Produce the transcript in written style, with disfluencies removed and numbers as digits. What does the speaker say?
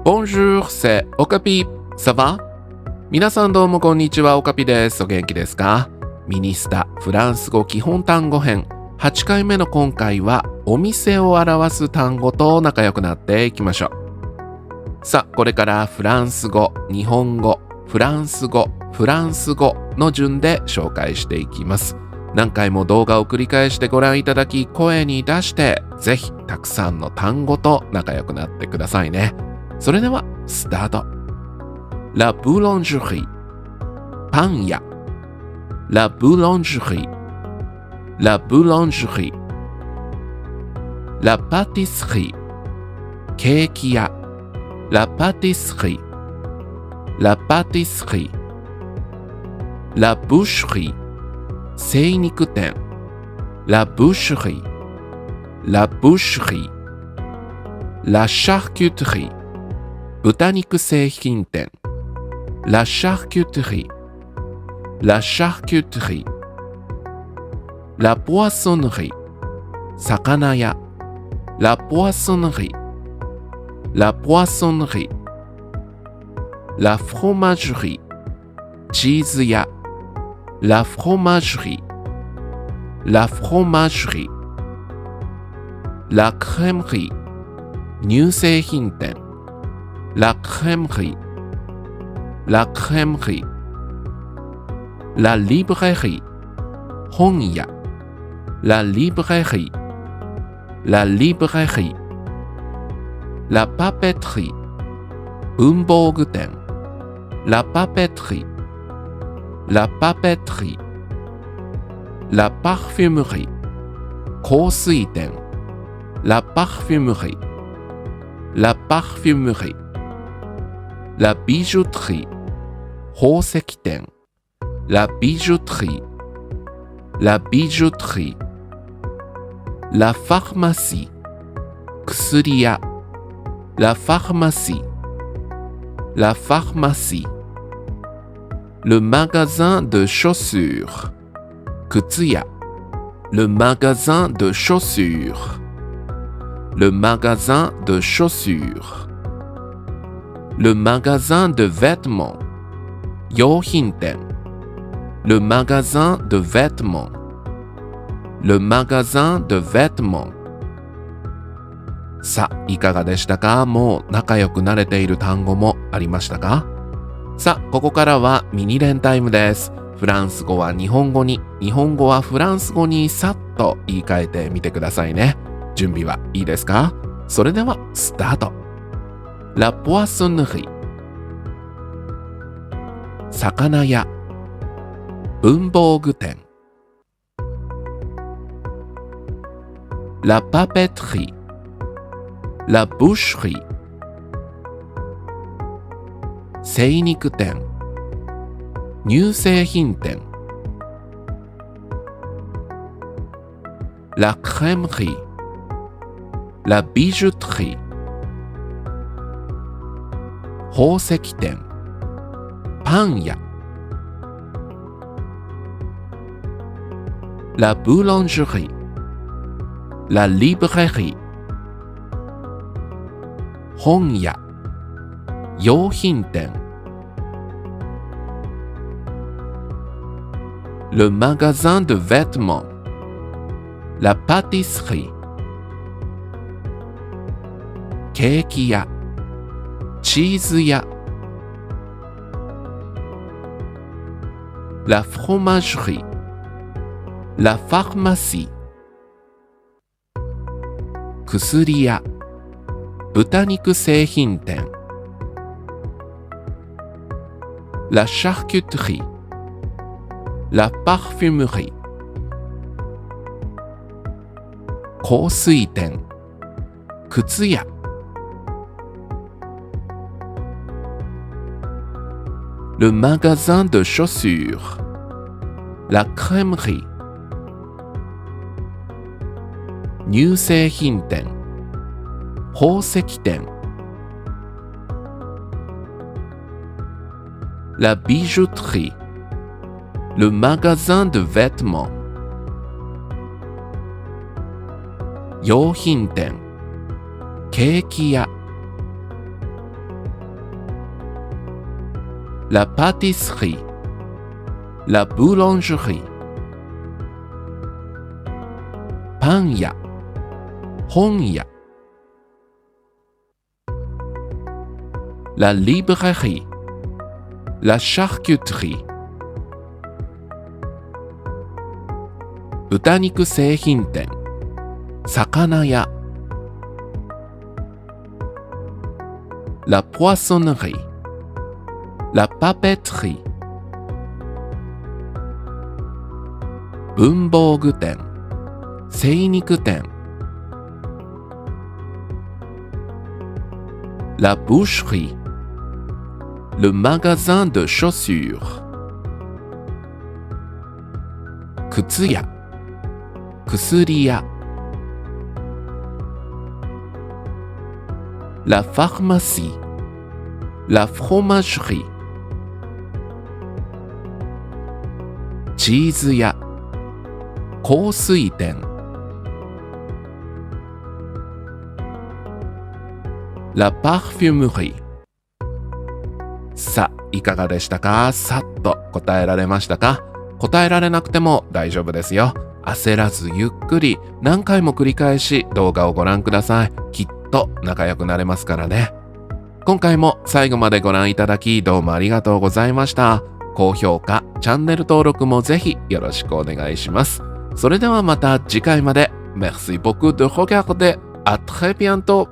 Bonjour, c'est Okapi. Ça va? 皆さんどうもこんにちは、オカピです。お元気ですか？ミニスタフランス語基本単語編8回目の今回はお店を表す単語と仲良くなっていきましょう。さあ、これからフランス語、日本語、フランス語、フランス語の順で紹介していきます。何回も動画を繰り返してご覧いただき、声に出してぜひたくさんの単語と仲良くなってくださいね。それではスタート。La boulangerie パン屋。 La boulangerie La boulangerie La pâtisserie ケーキ屋。 La pâtisserie La pâtisserie La boucherie 精肉店。 La boucherie La boucherie La charcuterie 豚肉製品店。 La charcuterie La charcuterie La poissonnerie 魚屋。 La poissonnerie La poissonnerie La fromagerie チーズ屋。 La fromagerie La fromagerie La crèmerie 乳製品店。 La crèmerie La crèmerie La librairie 本屋。 La librairie La librairie La papeterie 文房具店。 La papeterie La papeterie La parfumerie 香水店。 La parfumerie La parfumerie La bijouterie 宝石店。 La bijouterie La bijouterie La pharmacie 薬屋。 La pharmacie La pharmacie Le magasin de chaussures 靴屋。 Le magasin de chaussures Le magasin de chaussures Le magasin de vêtements 用品店。 Le magasin de vêtements Le magasin de vêtements さあ、いかがでしたか？もう仲良くなれている単語もありましたか？さあ、ここからはミニ練タイムです。フランス語は日本語に、日本語はフランス語にさっと言い換えてみてくださいね。準備はいいですか？それではスタート。 La poissonnerie 魚屋。文房具店。 La papeterie La boucherie 精肉店。乳製品店。 La crèmerie La bijouterie 宝石店。パン屋。 La boulangerie La librairie 本屋。用品店。 Le magasin de vêtements La pâtisserie ケーキ屋。チーズ屋。 La fromagerie La pharmacie 薬屋。豚肉製品店。 La charcuterie La parfumerie 香水店。靴屋。 Le magasin de chaussures La crèmerie 乳製品店。宝石店。 La bijouterie Le magasin de vêtements 用品店。ケーキ屋。La pâtisserie, la boulangerie. パン屋、本屋。La librairie, la charcuterie. 豚肉製品店、魚屋。La poissonnerie, la papeterie. 文房具店、精肉店。La boucherie, le magasin de chaussures. 靴屋、薬屋。La pharmacie, la fromagerie. チーズ屋、香水店。La parfumerie. さあ、いかがでしたか？さっと答えられましたか？答えられなくても大丈夫ですよ。焦らずゆっくり何回も繰り返し動画をご覧ください。きっと仲良くなれますからね。今回も最後までご覧いただきどうもありがとうございました。高評価、チャンネル登録もぜひよろしくお願いします。それではまた次回まで。Merci beaucoup de regarder. À très bientôt.